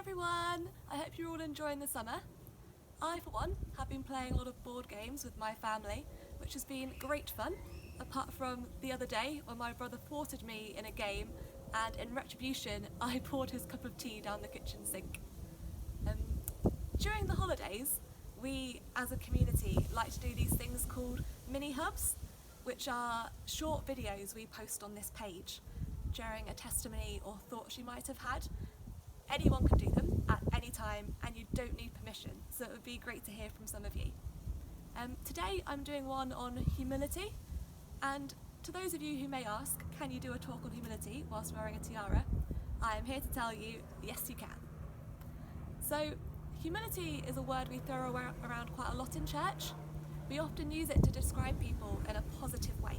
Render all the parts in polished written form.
everyone! I hope you're all enjoying the summer. I, for one, have been playing a lot of board games with my family, which has been great fun, apart from the other day when my brother thwarted me in a game and in retribution I poured his cup of tea down the kitchen sink. During the holidays, we as a community like to do these things called mini hubs, which are short videos we post on this page, sharing a testimony or thoughts you might have had. Anyone can do them at any time and you don't need permission, so it would be great to hear from some of you. Today I'm doing one on humility, and to those of you who may ask, can you do a talk on humility whilst wearing a tiara? I am here to tell you, yes you can. So, humility is a word we throw around quite a lot in church. We often use it to describe people in a positive way.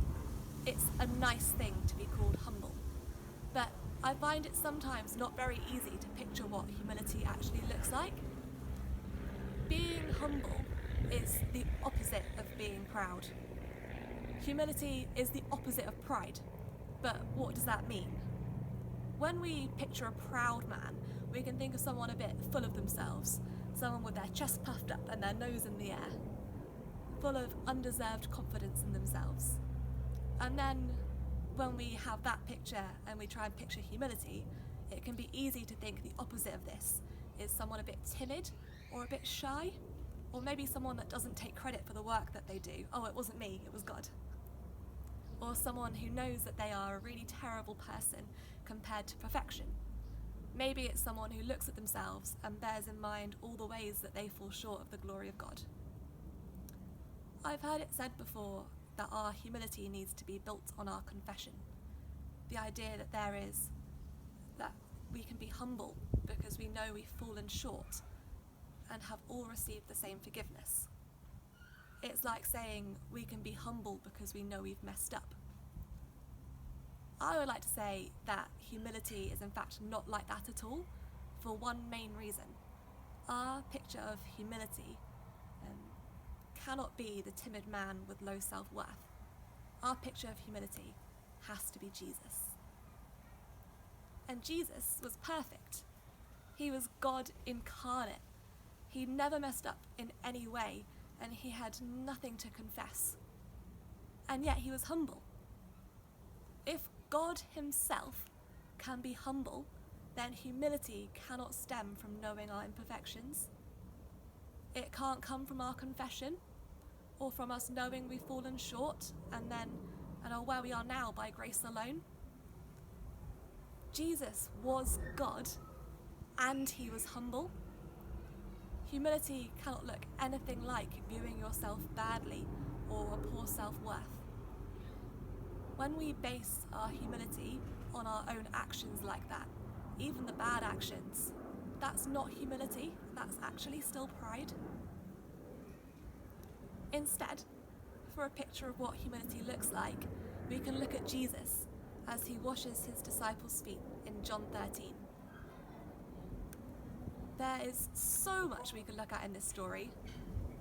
It's a nice thing to be called humble. But I find it sometimes not very easy to picture what humility actually looks like. Being humble is the opposite of being proud. Humility is the opposite of pride. But what does that mean? When we picture a proud man, we can think of someone a bit full of themselves, someone with their chest puffed up and their nose in the air, full of undeserved confidence in themselves. And then when we have that picture and we try and picture humility, it can be easy to think the opposite of this is someone a bit timid or a bit shy, or maybe someone that doesn't take credit for the work that they do. Oh, it wasn't me, it was God. Or someone who knows that they are a really terrible person compared to perfection. Maybe it's someone who looks at themselves and bears in mind all the ways that they fall short of the glory of God. I've heard it said before that our humility needs to be built on our confession. The idea that we can be humble because we know we've fallen short and have all received the same forgiveness. It's like saying we can be humble because we know we've messed up. I would like to say that humility is in fact not like that at all, for one main reason. Our picture of humility cannot be the timid man with low self-worth. Our picture of humility has to be Jesus. And Jesus was perfect. He was God incarnate. He never messed up in any way, and he had nothing to confess. And yet he was humble. If God himself can be humble, then humility cannot stem from knowing our imperfections. It can't come from our confession, or from us knowing we've fallen short and are where we are now by grace alone. Jesus was God, and he was humble. Humility cannot look anything like viewing yourself badly or a poor self-worth. When we base our humility on our own actions like that, even the bad actions, that's not humility, that's actually still pride. Instead, for a picture of what humility looks like, we can look at Jesus as he washes his disciples' feet in John 13. There is so much we can look at in this story,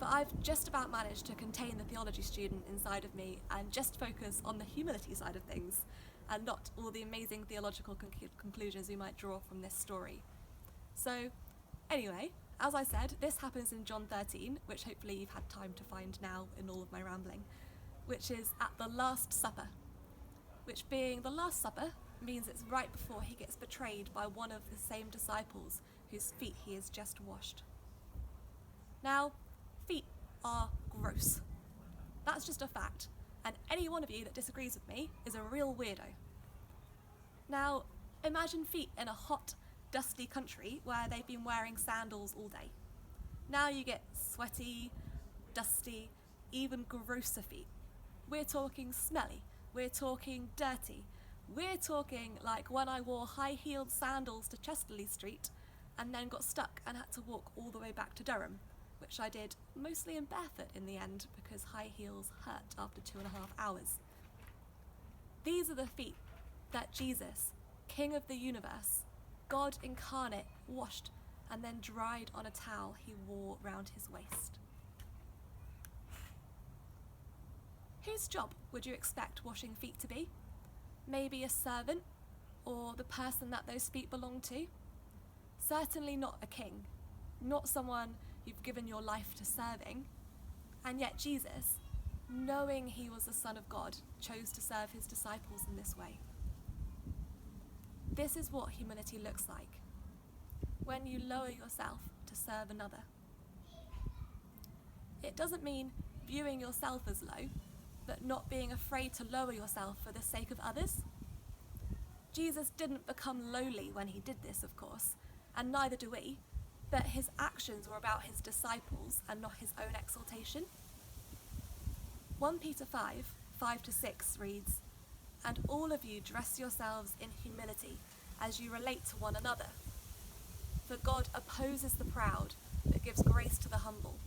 but I've just about managed to contain the theology student inside of me and just focus on the humility side of things, and not all the amazing theological conclusions we might draw from this story. So, anyway, as I said, this happens in John 13, which hopefully you've had time to find now in all of my rambling, which is at the Last Supper, which being the Last Supper means it's right before he gets betrayed by one of the same disciples whose feet he has just washed. Now, feet are gross. That's just a fact, and any one of you that disagrees with me is a real weirdo. Now, imagine feet in a hot, dusty country where they've been wearing sandals all day. Now you get sweaty, dusty, even grosser feet. We're talking smelly, we're talking dirty, we're talking like when I wore high-heeled sandals to Chesterley Street and then got stuck and had to walk all the way back to Durham, which I did mostly in barefoot in the end because high heels hurt after 2.5 hours. These are the feet that Jesus, King of the universe, God incarnate, washed and then dried on a towel he wore round his waist. Whose job would you expect washing feet to be? Maybe a servant, or the person that those feet belong to? Certainly not a king, not someone you've given your life to serving. And yet Jesus, knowing he was the Son of God, chose to serve his disciples in this way. This is what humility looks like, when you lower yourself to serve another. It doesn't mean viewing yourself as low, but not being afraid to lower yourself for the sake of others. Jesus didn't become lowly when he did this, of course, and neither do we, but his actions were about his disciples and not his own exaltation. 1 Peter 5:5-6 reads, "And all of you dress yourselves in humility as you relate to one another. For God opposes the proud, but gives grace to the humble.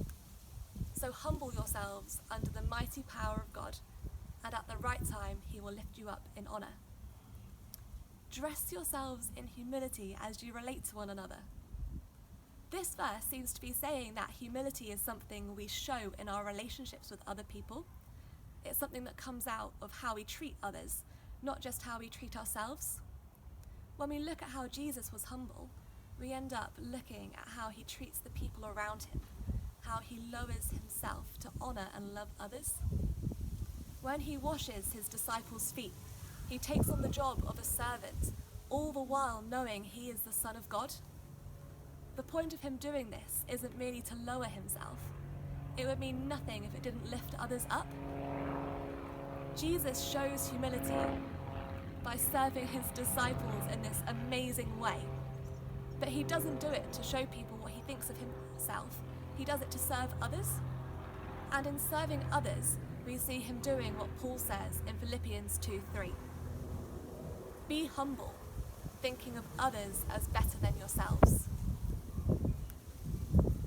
So humble yourselves under the mighty power of God, and at the right time he will lift you up in honour." Dress yourselves in humility as you relate to one another. This verse seems to be saying that humility is something we show in our relationships with other people. It's something that comes out of how we treat others, not just how we treat ourselves. When we look at how Jesus was humble, we end up looking at how he treats the people around him, how he lowers himself to honour and love others. When he washes his disciples' feet, he takes on the job of a servant, all the while knowing he is the Son of God. The point of him doing this isn't merely to lower himself. It would mean nothing if it didn't lift others up. Jesus shows humility by serving his disciples in this amazing way. But he doesn't do it to show people what he thinks of himself. He does it to serve others. And in serving others, we see him doing what Paul says in Philippians 2:3. "Be humble, thinking of others as better than yourselves."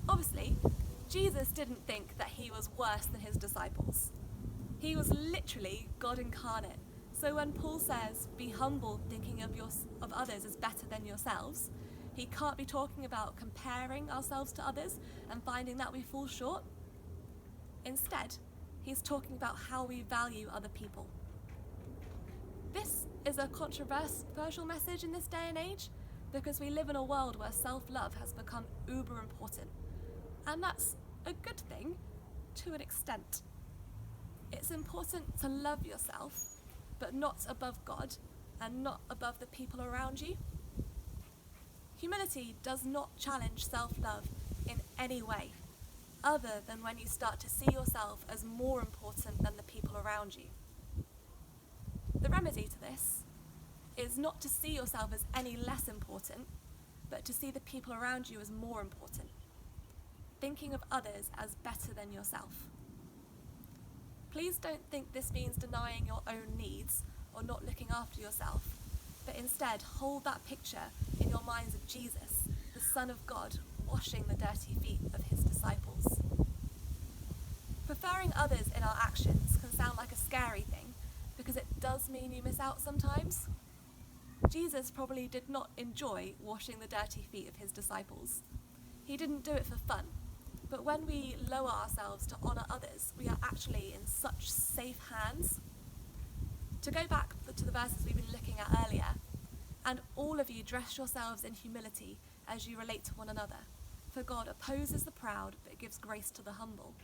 Obviously, Jesus didn't think that he was worse than his disciples. He was literally God incarnate. So when Paul says, "Be humble, thinking of others as better than yourselves," he can't be talking about comparing ourselves to others and finding that we fall short. Instead, he's talking about how we value other people. This is a controversial message in this day and age because we live in a world where self-love has become uber important. And that's a good thing to an extent. It's important to love yourself, but not above God and not above the people around you. Humility does not challenge self-love in any way, other than when you start to see yourself as more important than the people around you. The remedy to this is not to see yourself as any less important, but to see the people around you as more important, thinking of others as better than yourself. Please don't think this means denying your own needs or not looking after yourself, but instead hold that picture in your minds of Jesus, the Son of God, washing the dirty feet of his disciples. Preferring others in our actions can sound like a scary thing because it does mean you miss out sometimes. Jesus probably did not enjoy washing the dirty feet of his disciples. He didn't do it for fun. But when we lower ourselves to honour others, we are actually in such safe hands. To go back to the verses we've been looking at earlier, "And all of you dress yourselves in humility as you relate to one another. For God opposes the proud, but gives grace to the humble.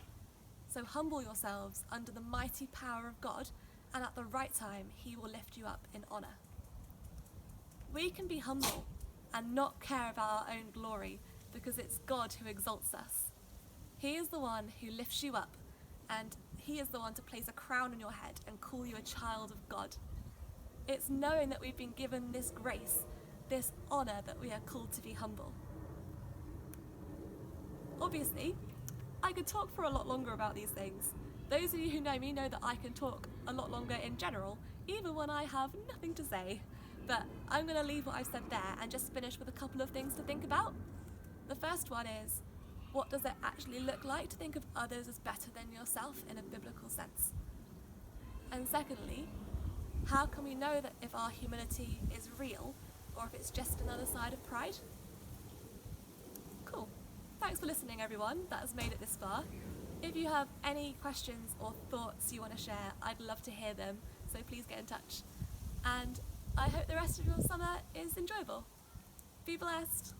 So humble yourselves under the mighty power of God, and at the right time he will lift you up in honour." We can be humble and not care about our own glory because it's God who exalts us. He is the one who lifts you up, and he is the one to place a crown on your head and call you a child of God. It's knowing that we've been given this grace, this honour, that we are called to be humble. Obviously, I could talk for a lot longer about these things. Those of you who know me know that I can talk a lot longer in general, even when I have nothing to say. But I'm going to leave what I've said there and just finish with a couple of things to think about. The first one is, what does it actually look like to think of others as better than yourself in a biblical sense? And secondly, how can we know that if our humility is real or if it's just another side of pride? Cool. Thanks for listening, everyone that has made it this far. If you have any questions or thoughts you want to share, I'd love to hear them, so please get in touch. And I hope the rest of your summer is enjoyable. Be blessed.